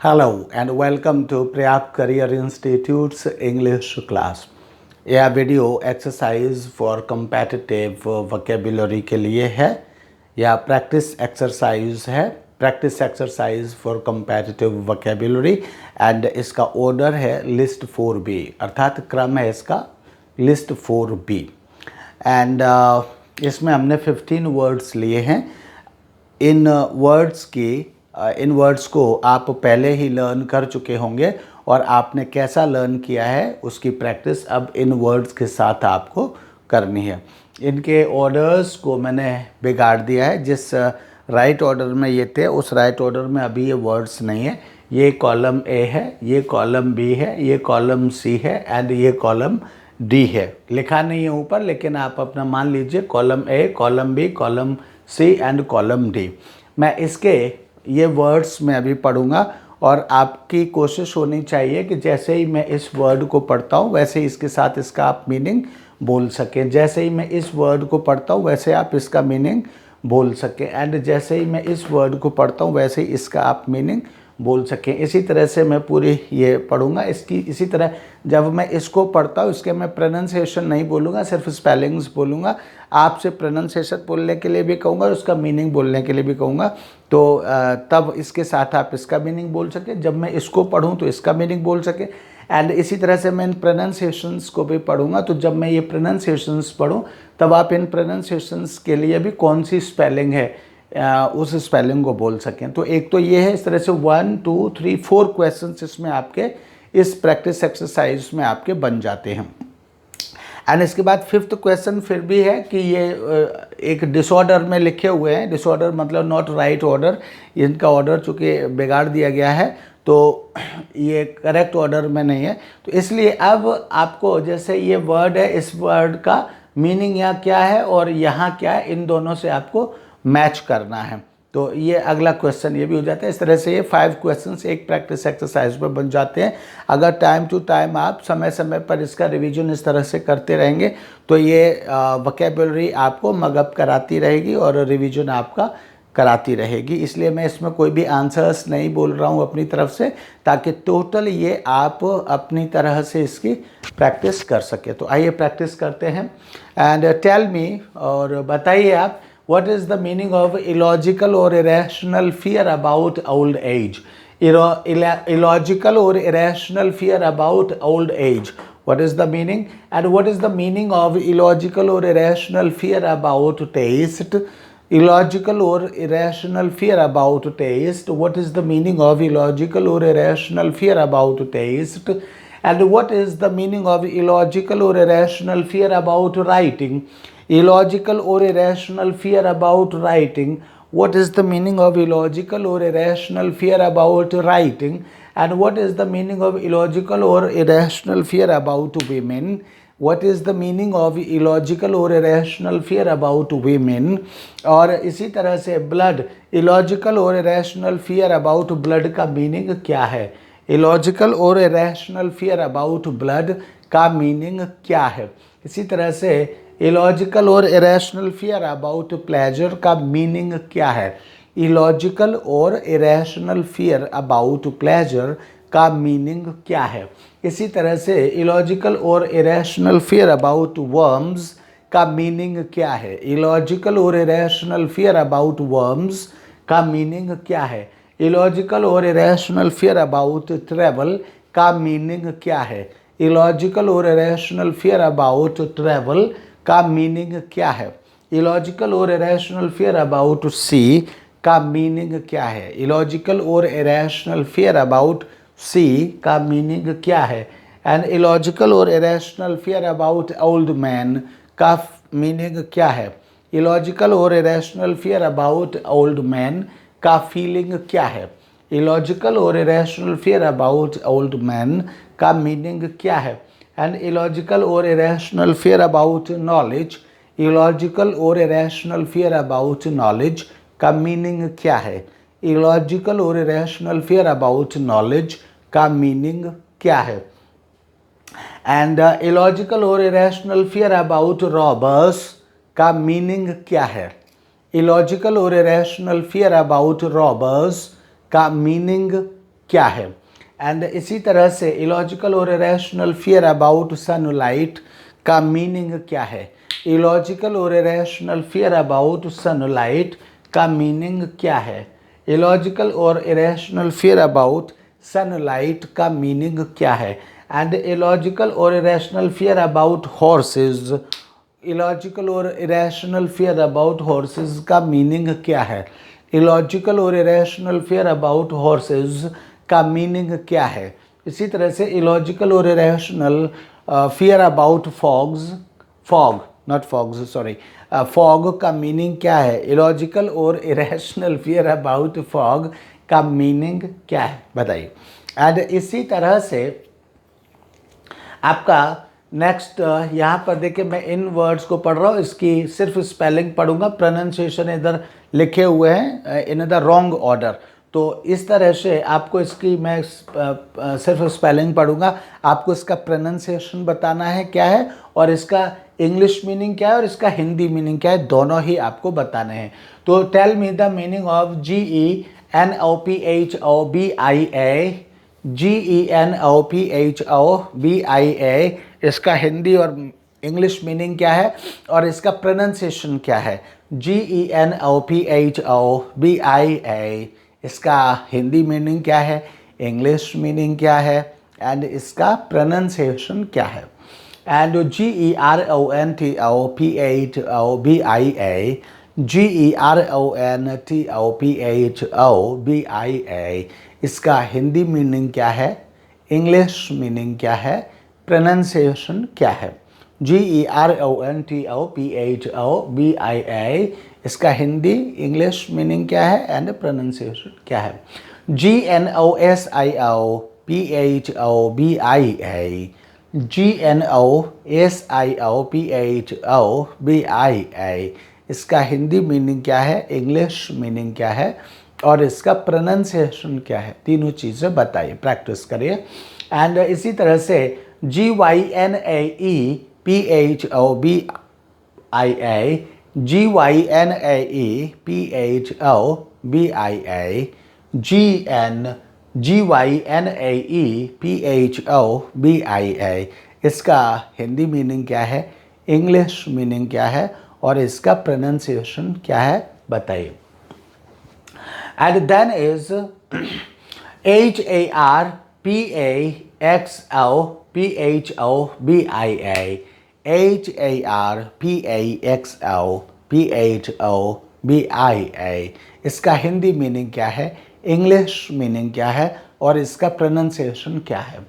Hello and welcome to Prayag Career Institute's English class. यह video exercise for competitive vocabulary के लिए है या प्रैक्टिस एक्सरसाइज है, practice exercise for competitive vocabulary and इसका order है लिस्ट 4B, अर्थात क्रम है इसका लिस्ट 4B एंड इसमें हमने 15 वर्ड्स लिए हैं। इन वर्ड्स को आप पहले ही लर्न कर चुके होंगे और आपने कैसा लर्न किया है उसकी प्रैक्टिस अब इन वर्ड्स के साथ आपको करनी है। इनके ऑर्डर्स को मैंने बिगाड़ दिया है, जिस राइट ऑर्डर में ये थे उस राइट ऑर्डर में अभी ये वर्ड्स नहीं है। ये कॉलम ए है, ये कॉलम बी है, ये कॉलम सी है एंड ये कॉलम डी है। लिखा नहीं है ऊपर, लेकिन आप अपना मान लीजिए column A, column B, column C and column D. मैं इसके ये वर्ड्स मैं अभी पढ़ूंगा और आपकी कोशिश होनी चाहिए कि जैसे ही मैं इस वर्ड को पढ़ता हूँ वैसे ही इसके साथ इसका आप मीनिंग बोल सकें। जैसे ही मैं इस वर्ड को पढ़ता हूँ वैसे आप इसका मीनिंग बोल सकें एंड जैसे ही मैं इस वर्ड को पढ़ता हूँ वैसे ही इसका आप मीनिंग बोल सकें। इसी तरह से मैं पूरी ये पढ़ूंगा। इसी तरह जब मैं इसको पढ़ता हूँ इसके मैं प्रोनाउंसिएशन नहीं बोलूँगा, सिर्फ स्पेलिंग्स बोलूँगा। आपसे प्रोनाउंसिएशन बोलने के लिए भी कहूँगा और उसका मीनिंग बोलने के लिए भी कहूँगा, तो तब इसके साथ आप इसका मीनिंग बोल सके। जब मैं इसको पढ़ूँ तो इसका मीनिंग बोल सके एंड इसी तरह से मैं इन प्रोनाउंसिएशंस को भी पढ़ूँगा। तो जब मैं ये प्रोनाउंसिएशंस पढ़ूँ तब आप इन प्रोनाउंसिएशंस के लिए भी कौन सी स्पेलिंग है उस स्पेलिंग को बोल सकें। तो एक तो ये है, इस तरह से 1 2 3 4 क्वेश्चंस इसमें आपके इस प्रैक्टिस एक्सरसाइज में आपके बन जाते हैं। एंड इसके बाद 5th क्वेश्चन फिर भी है कि ये एक डिसऑर्डर में लिखे हुए हैं। डिसऑर्डर मतलब नॉट राइट ऑर्डर, इनका ऑर्डर चूँकि बिगाड़ दिया गया है तो ये करेक्ट ऑर्डर में नहीं है। तो इसलिए अब आपको जैसे ये वर्ड है, इस वर्ड का मीनिंग यहाँ क्या है और यहाँ क्या है, इन दोनों से आपको मैच करना है। तो ये अगला क्वेश्चन ये भी हो जाता है। इस तरह से ये 5 क्वेश्चंस एक प्रैक्टिस एक्सरसाइज में बन जाते हैं। अगर टाइम टू टाइम आप समय समय पर इसका रिवीजन इस तरह से करते रहेंगे तो ये वोकैबुलरी आपको मगअप कराती रहेगी और रिवीजन आपका कराती रहेगी। इसलिए मैं इसमें कोई भी आंसर्स नहीं बोल रहा हूँ अपनी तरफ से, ताकि टोटल ये आप अपनी तरह से इसकी प्रैक्टिस कर सके। तो आइए प्रैक्टिस करते हैं एंड टेल मी, और बताइए आप, what is the meaning of illogical or irrational fear about old age? Illogical or irrational fear about old age. What is the meaning? And what is the meaning of illogical or irrational fear about taste? Illogical or irrational fear about taste. What is the meaning of illogical or irrational fear about taste? And what is the meaning of illogical or irrational fear about writing? Illogical or irrational fear about writing. What is the meaning of illogical or irrational fear about writing? And what is the meaning of illogical or irrational fear about women? What is the meaning of illogical or irrational fear about women? और इसी तरह से blood, illogical or irrational fear about blood का meaning क्या है? Illogical or irrational fear about blood का meaning क्या है? इसी तरह से इलॉजिकल और इरेशनल फियर अबाउट प्लेजर का मीनिंग क्या है? इलॉजिकल और इरेशनल फियर अबाउट प्लेजर का मीनिंग क्या है? इसी तरह से इलॉजिकल और इरेशनल फियर अबाउट वर्म्स का मीनिंग क्या है? इलॉजिकल और इरेशनल फियर अबाउट वर्म्स का मीनिंग क्या है? इलॉजिकल और इरेशनल फियर अबाउट ट्रैवल का मीनिंग क्या है? इलॉजिकल और इरेशनल फियर अबाउट ट्रैवल का मीनिंग क्या है? इलॉजिकल और इरेशनल फियर अबाउट सी का मीनिंग क्या है? इलॉजिकल और इरेशनल फियर अबाउट सी का मीनिंग क्या है? एंड इलॉजिकल और irrational fear about old man का मीनिंग क्या है? इलॉजिकल और irrational fear about old man का फीलिंग क्या है? इलॉजिकल और irrational fear about old man का मीनिंग क्या है? And illogical or irrational fear about knowledge. Illogical or irrational fear about knowledge का मीनिंग क्या है? Illogical or irrational fear about knowledge का मीनिंग क्या है? And illogical or irrational fear about robbers का मीनिंग क्या है? Illogical or irrational fear about robbers का मीनिंग क्या है। एंड इसी तरह से इलॉजिकल और इरेशनल फियर अबाउट सनलाइट का मीनिंग क्या है। इलॉजिकल और इरेशनल फियर अबाउट सनलाइट का मीनिंग क्या है। इलॉजिकल और इरेशनल फियर अबाउट सनलाइट का मीनिंग क्या है। एंड इलॉजिकल और irrational fear about horses, illogical और इरेशनल फियर अबाउट हॉर्सेस का मीनिंग क्या है। इलॉजिकल और इरेशनल फियर अबाउट हॉर्सेस का मीनिंग क्या है। इसी तरह से इलॉजिकल और irrational fear about fogs, fog not fogs sorry, fog का मीनिंग क्या है। इलॉजिकल और इरेशनल फियर अबाउट फॉग का मीनिंग क्या है बताइए। एंड इसी तरह से आपका नेक्स्ट यहाँ पर देखिए, मैं इन वर्ड्स को पढ़ रहा हूँ, इसकी सिर्फ स्पेलिंग पढ़ूंगा, प्रोनाउंसिएशन इधर लिखे हुए हैं इन द रॉन्ग ऑर्डर। तो इस तरह से आपको इसकी मैं सिर्फ स्पेलिंग पढ़ूंगा, आपको इसका प्रोनाउंसिएशन बताना है क्या है, और इसका इंग्लिश मीनिंग क्या है, और इसका हिंदी मीनिंग क्या है, दोनों ही आपको बताने हैं। तो tell me the meaning of GENOPHOBIA, GENOPHOBIA, इसका हिंदी और इंग्लिश मीनिंग क्या है और इसका प्रोनाउंसिएशन क्या है। GENOPHOBIA, इसका हिंदी मीनिंग क्या है, इंग्लिश मीनिंग क्या है, एंड इसका प्रोनाउंसिएशन क्या है। एंड GERONTOPHOBIA, GERONTOPHOBIA, इसका हिंदी मीनिंग क्या है, इंग्लिश मीनिंग क्या है, प्रोनाउंसिएशन क्या है। GERONTOPHOBIA, इसका हिंदी इंग्लिश मीनिंग क्या है एंड प्रोनाउंसिएशन क्या है। GNOSIOPHOBIA, GNOSIOPHOBIA, इसका हिंदी मीनिंग क्या है, इंग्लिश मीनिंग क्या है, और इसका प्रोनाउंसिएशन क्या है। तीनों चीज़ें बताइए, प्रैक्टिस करिए। एंड इसी तरह से GYNAEPHOBIA, GYNAEPHOBIA, GYNAEPHOBIA, इसका हिंदी मीनिंग क्या है, इंग्लिश मीनिंग क्या है, और इसका प्रोनाउंसिएशन क्या है बताइए। And then is HARPAXLPHOBIA, HARPAXLPHOBIA, इसका हिंदी मीनिंग क्या है, इंग्लिश मीनिंग क्या है, और इसका प्रोनाउंसिएशन क्या है।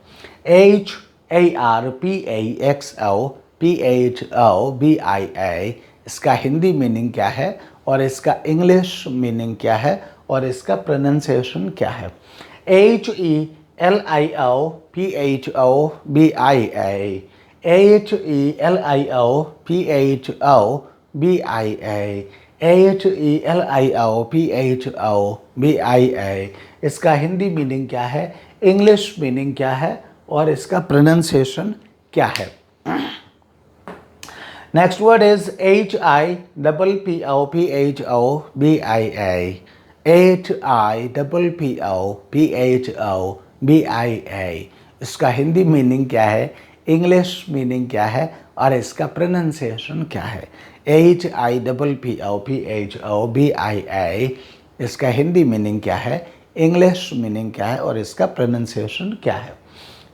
HARPAXLPHOBIA, इसका हिंदी मीनिंग क्या है, और इसका इंग्लिश मीनिंग क्या है, और इसका प्रोनाउंसिएशन क्या है। HELIOPHOBIA, HELIOPHOBIA, HELIOPHOBIA, इसका हिंदी मीनिंग क्या है, इंग्लिश मीनिंग क्या है, और इसका प्रोनाउंसिएशन क्या है। Next word is HIPPOPHOBIA, HIPPOPHOBIA, इसका हिंदी मीनिंग क्या है, इंग्लिश मीनिंग क्या है, और इसका प्रोनाउंसिएशन क्या है। HIPPOPHOBIA, इसका हिंदी मीनिंग क्या है, इंग्लिश मीनिंग क्या है, और इसका प्रोनाउंसिएशन क्या है।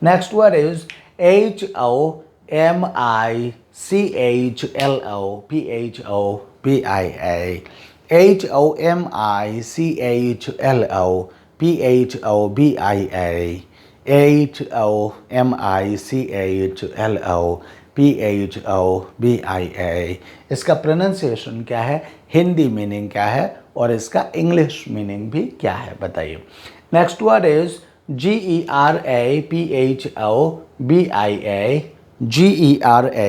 Next word is HOMICHLOPHOBIA, HOMICHLOPHOBIA, HOMICHLOPHOBIA, इसका प्रोनाउंसिएशन क्या है, हिंदी मीनिंग क्या है, और इसका इंग्लिश मीनिंग भी क्या है बताइए। Next word is GERAPHOBIA, GERAPHOBIA,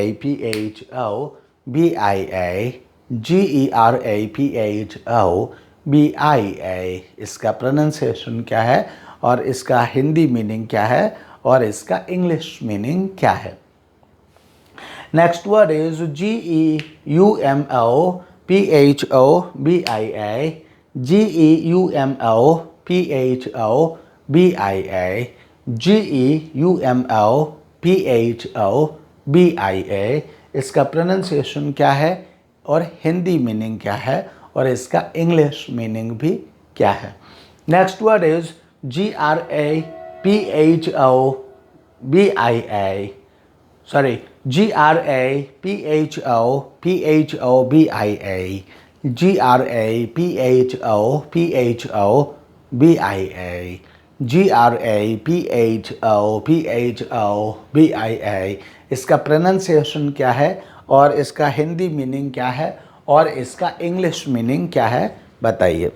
GERAPHOBIA, इसका प्रोनाउंसिएशन क्या है, और इसका हिंदी मीनिंग क्या है, और इसका इंग्लिश मीनिंग क्या है। Next word is GEUMOPHOBIA, GEUMOPHOBIA, BIA, GEUMLPHO इसका प्रोनाउंसिएशन क्या है और हिंदी मीनिंग क्या है और इसका इंग्लिश मीनिंग भी क्या है। Next word is GRAPHOBIA, sorry, GRAPHOBIA, GRAPHOBIA इसका प्रोनाउंसिएशन क्या है और इसका हिंदी मीनिंग क्या है और इसका इंग्लिश मीनिंग क्या है बताइए।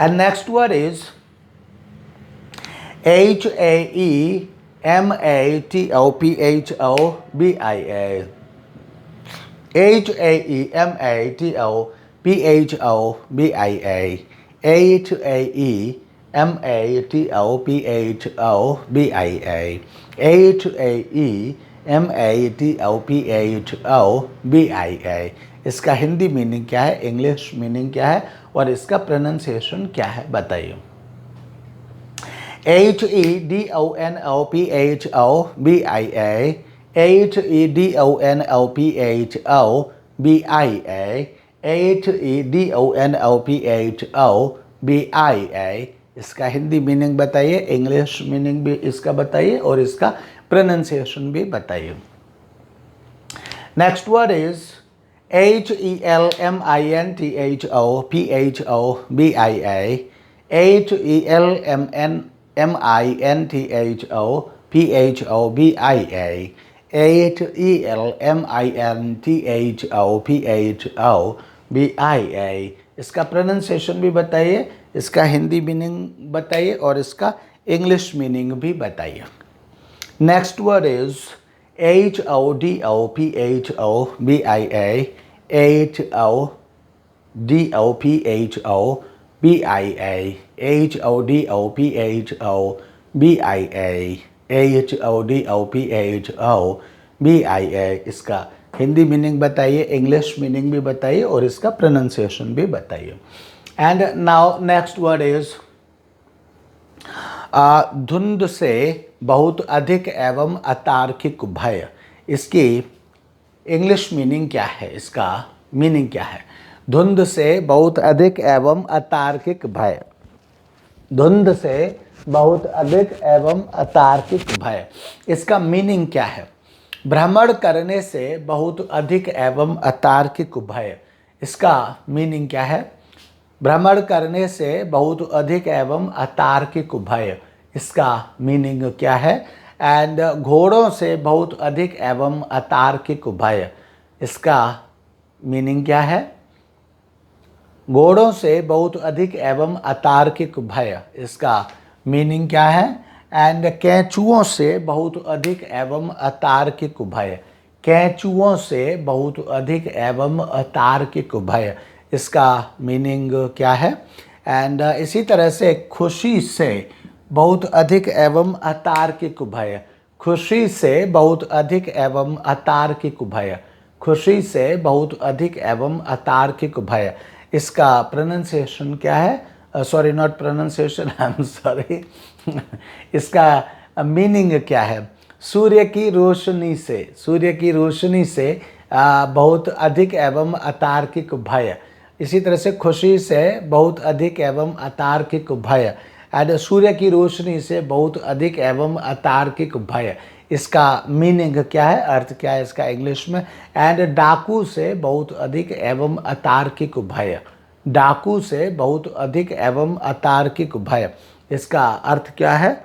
And next word is HAEMATOPHOBIA, HAEMATOPHOBIA, HAEMATOPHOBIA इसका हिंदी मीनिंग क्या है, इंग्लिश मीनिंग क्या है और इसका प्रोनाउंसिएशन क्या है बताइए। HEDONOPHOBIA, HEDONOPHOBIA, HEDONOPHOBIA इसका हिंदी मीनिंग बताइए, इंग्लिश मीनिंग भी इसका बताइए और इसका प्रोनाउंसिएशन भी बताइए। Next word is HELMINTHOPHOBIA, HELMINTHOPHOBIA, HELMINTHOPHOBIA इसका प्रोनाउंसिएशन भी बताइए, इसका हिंदी मीनिंग बताइए और इसका इंग्लिश मीनिंग भी बताइए। Next word is HODOPHOBIA, HODOPHOBIA, HODOPHOBIA इसका हिंदी मीनिंग बताइए, इंग्लिश मीनिंग भी बताइए और इसका प्रोनाउंसिएशन भी बताइए। And now next word is धुंध से बहुत अधिक एवं अतार्किक भय, इसकी इंग्लिश मीनिंग क्या है, इसका मीनिंग क्या है। धुंध से बहुत अधिक एवं अतार्किक भय, धुंध से बहुत अधिक एवं अतार्किक भय इसका मीनिंग क्या है। भ्रमण करने से बहुत अधिक एवं अतार्किक भय इसका मीनिंग क्या है। भ्रमण करने से बहुत अधिक एवं अतार्किक भय इसका मीनिंग क्या है। एंड घोड़ों से बहुत अधिक एवं अतार्किक भय इसका मीनिंग क्या है। घोड़ों से बहुत अधिक एवं अतार्किक भय इसका मीनिंग क्या है। एंड कैंचुओं से बहुत अधिक एवं अतार्किक भय, कैंचुओं से बहुत अधिक एवं अतार्किक भय इसका मीनिंग क्या है। एंड इसी तरह से खुशी से बहुत अधिक एवं अतार्किक भय, खुशी से बहुत अधिक एवं अतार्किक भय, खुशी से बहुत अधिक एवं अतार्किक भय इसका प्रोनाउंसिएशन क्या है। Sorry, not pronunciation, I am sorry इसका मीनिंग क्या है। सूर्य की रोशनी से, सूर्य की रोशनी से बहुत अधिक एवं अतार्किक भय, इसी तरह से खुशी से बहुत अधिक एवं अतार्किक भय एंड सूर्य की रोशनी से बहुत अधिक एवं अतार्किक भय इसका मीनिंग क्या है, अर्थ क्या है इसका इंग्लिश में। एंड डाकू से बहुत अधिक एवं अतार्किक भय, डाकू से बहुत अधिक एवं अतार्किक भय इसका अर्थ क्या है।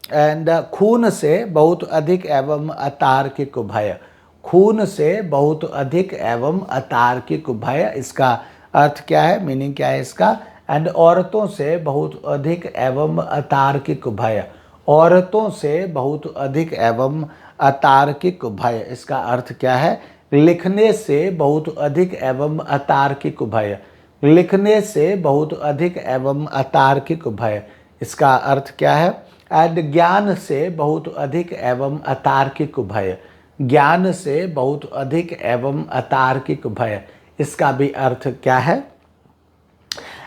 एंड खून से बहुत अधिक एवं अतार्किक भय, खून से बहुत अधिक एवं अतार्किक भय इसका अर्थ क्या है, मीनिंग क्या है इसका। एंड औरतों से बहुत अधिक एवं अतार्किक भय, औरतों से बहुत अधिक एवं अतार्किक भय इसका अर्थ क्या है। लिखने से बहुत अधिक एवं अतार्किक भय, लिखने से बहुत अधिक एवं अतार्किक भय इसका अर्थ क्या है। एंड ज्ञान से बहुत अधिक एवं अतार्किक भय, ज्ञान से बहुत अधिक एवं अतार्किक भय इसका भी अर्थ क्या है।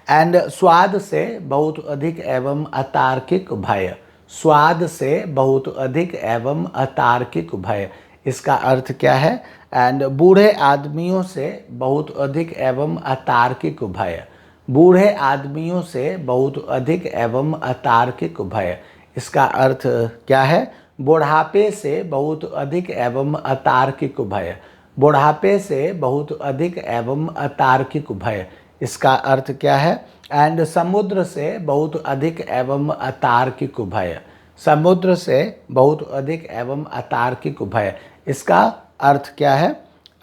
एंड स्वाद से बहुत अधिक एवं अतार्किक भय, स्वाद से बहुत अधिक एवं अतार्किक भय, इसका अर्थ क्या है? एंड बूढ़े आदमियों से बहुत अधिक एवं अतार्किक भय, बूढ़े आदमियों से बहुत अधिक एवं अतार्किक भय, इसका अर्थ क्या है? बुढ़ापे से बहुत अधिक एवं अतार्किक भय, बुढ़ापे से बहुत अधिक एवं अतार्किक भय, इसका अर्थ क्या है? एंड समुद्र से बहुत अधिक एवं अतार्किक भय, समुद्र से बहुत अधिक एवं अतार्किक भय, इसका अर्थ क्या है?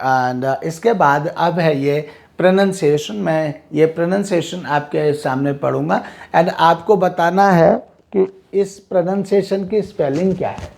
एंड इसके बाद अब है ये प्रोनाउंसिएशन। मैं ये प्रोनाउंसिएशन आपके सामने पढ़ूंगा एंड आपको बताना है कि इस प्रोनाउंसिएशन की स्पेलिंग क्या है।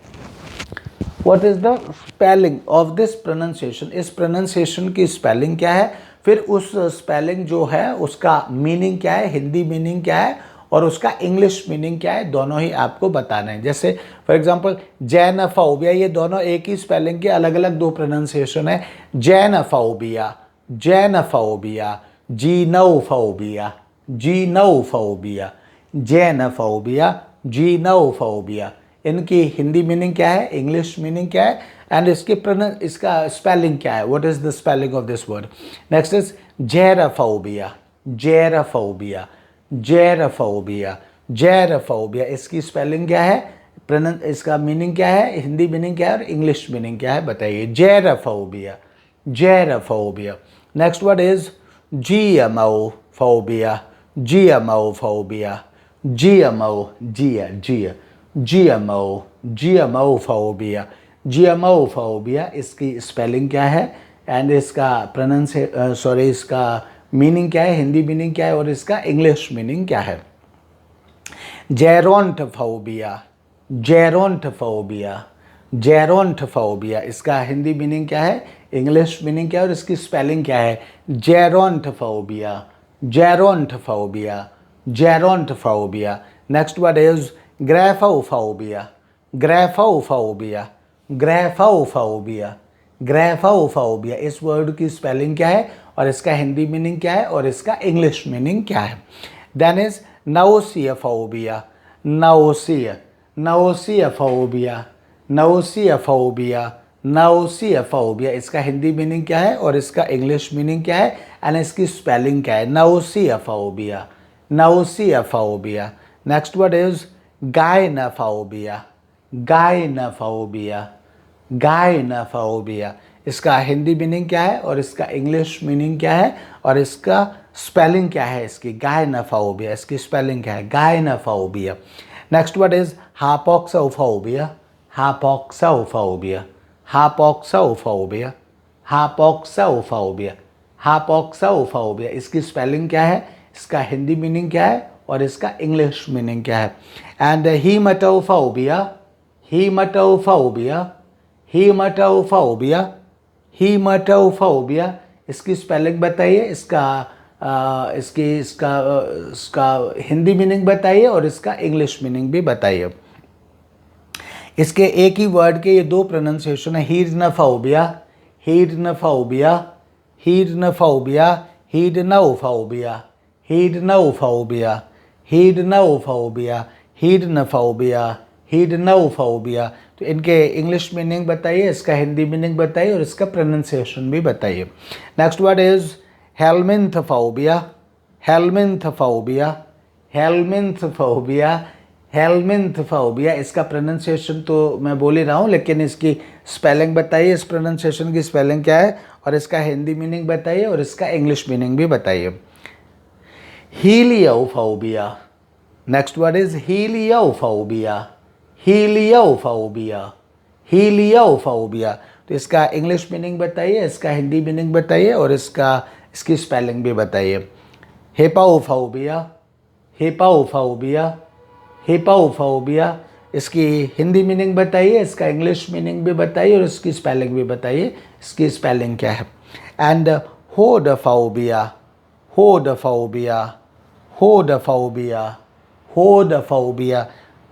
What is the spelling of this pronunciation, इस प्रोनाउंसिएशन की स्पेलिंग क्या है, फिर उस स्पेलिंग जो है उसका मीनिंग क्या है, हिंदी मीनिंग क्या है और उसका इंग्लिश मीनिंग क्या है, दोनों ही आपको बताना है। जैसे फॉर एग्जांपल जैनोफोबिया, ये दोनों एक ही स्पेलिंग के अलग अलग दो प्रोनाउंसिएशन है। जैनोफोबिया, जैनोफोबिया, जीनोफोबिया, जीनोफोबिया, जैनोफोबिया, जीनोफोबिया, इनकी हिंदी मीनिंग क्या है, इंग्लिश मीनिंग क्या है एंड इसका स्पेलिंग क्या है, what is the spelling of this word. Next is xerophobia, xerophobia, xerophobia, xerophobia, इसकी स्पेलिंग क्या है, इसका मीनिंग क्या है, हिंदी मीनिंग क्या है और इंग्लिश मीनिंग क्या है, बताइए। Xerophobia, xerophobia. Next word is GMOphobia, GMOphobia, GMO, जिया, जिया, जीएमओ, जीएमओफोबिया, जीएमओफोबिया, इसकी स्पेलिंग क्या है एंड इसका इसका मीनिंग क्या है, हिंदी मीनिंग क्या है और इसका इंग्लिश मीनिंग क्या है। जेरोंटोफोबिया, जेरोंटोफोबिया, जेरोंटोफोबिया, इसका हिंदी मीनिंग क्या है, इंग्लिश मीनिंग क्या है और इसकी स्पेलिंग क्या है। जेरोंटोफोबिया, जेरोंटोफोबिया, जेरोंटोफोबिया। नेक्स्ट वर्ड इज ग्रेफोफोबिया, ग्रेफोफोबिया, ग्रेफोफोबिया, ग्रेफोफोबिया, इस वर्ड की स्पेलिंग क्या है और इसका हिंदी मीनिंग क्या है और इसका इंग्लिश मीनिंग क्या है। देन इज नाउसियाफोबिया, नाउसिया, नाउसियाफोबिया, नाउसियाफोबिया, नाउसियाफोबिया, इसका हिंदी मीनिंग क्या है और इसका इंग्लिश मीनिंग क्या है एंड इसकी स्पेलिंग क्या है। नाउसियाफोबिया, नाउसियाफोबिया। नेक्स्ट वर्ड इज गायनाफोबिया, गायनाफोबिया, गायनाफोबिया, इसका हिंदी मीनिंग क्या है और इसका इंग्लिश मीनिंग क्या है और इसका स्पेलिंग क्या है इसकी। गायनाफोबिया, इसकी स्पेलिंग क्या है, गायनाफोबिया। नेक्स्ट वर्ड इज हापोक्सोफोबिया, हापोक्सोफोबिया, हापोक्सोफोबिया, हापोक्सोफोबिया, हापोक्सोफोबिया, इसकी स्पेलिंग क्या है, इसका हिंदी मीनिंग क्या है और इसका इंग्लिश मीनिंग क्या है। एंड हीमेटोफोबिया, हीमेटोफोबिया, हीमेटोफोबिया, हीमेटोफोबिया, इसकी स्पेलिंग बताइए, इसका हिंदी मीनिंग बताइए और इसका इंग्लिश मीनिंग भी बताइए। इसके एक ही वर्ड के ये दो प्रोनाउंसिएशन है। हीडनोफोबिया, हीडनोफोबिया, हीडनोफोबिया, हीडनोफोबिया, हीडनोफोबिया, हीडनोफोबिया, हीडनोफोबिया, हीडनोफोबिया। तो इनके इंग्लिश मीनिंग बताइए, इसका हिंदी मीनिंग बताइए और इसका प्रोनाउंसिएशन भी बताइए। नेक्स्ट वर्ड इज हेलमिंथोफोबिया, हेलमिंथोफोबिया, हेलमिंथोफोबिया, हेलमिंथोफोबिया, इसका प्रोनाउंसिएशन तो मैं बोल ही रहा हूँ लेकिन इसकी स्पेलिंग बताइए, इस प्रोनाउंसिएशन की स्पेलिंग क्या है और इसका हिंदी मीनिंग बताइए और इसका इंग्लिश मीनिंग भी बताइए। हीलियोफोबिया, नेक्स्ट वर्ड इज हीलियोफोबिया, हीलियोफोबिया, हीलियोफोबिया, तो इसका इंग्लिश मीनिंग बताइए, इसका हिंदी मीनिंग बताइए और इसकी स्पेलिंग भी बताइए। हिपोफोबिया, हिपोफोबिया, हिपोफोबिया, इसकी हिंदी मीनिंग बताइए, इसका इंग्लिश मीनिंग भी बताइए और इसकी स्पेलिंग भी बताइए, इसकी स्पेलिंग क्या है। एंड होडोफोबिया, होडोफोबिया, होडोफोबिया, होडोफोबिया,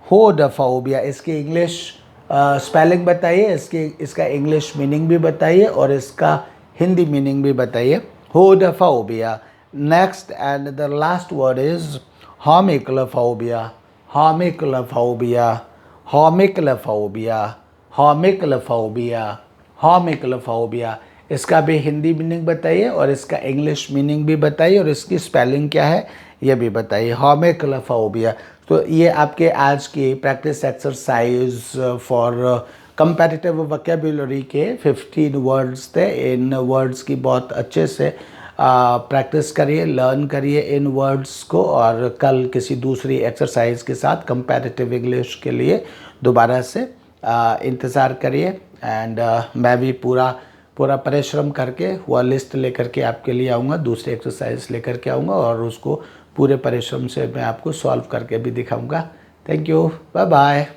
होडोफोबिया, इसकी इंग्लिश स्पेलिंग बताइए, इसका इंग्लिश मीनिंग भी बताइए और इसका हिंदी मीनिंग भी बताइए। होडोफोबिया। Next and the last word is homicophobia. Homicophobia. Homicophobia. Homicophobia. Homicophobia. इसका भी हिंदी मीनिंग बताइए और इसका इंग्लिश मीनिंग भी बताइए और इसकी स्पेलिंग क्या है ये भी बताइए. होमिकलोफोबिया. तो ये आपके आज की practice exercise for comparative vocabulary के 15 वर्ड्स थे. इन वर्ड्स की बहुत अच्छे से प्रैक्टिस करिए, लर्न करिए इन वर्ड्स को और कल किसी दूसरी एक्सरसाइज के साथ कंपैरेटिव इंग्लिश के लिए दोबारा से इंतज़ार करिए. एंड मैं भी पूरा परिश्रम करके वह लिस्ट लेकर के आपके लिए आऊँगा, दूसरी एक्सरसाइज लेकर के आऊँगा और उसको पूरे परिश्रम से मैं आपको सॉल्व करके भी दिखाऊँगा. Thank you. Bye bye.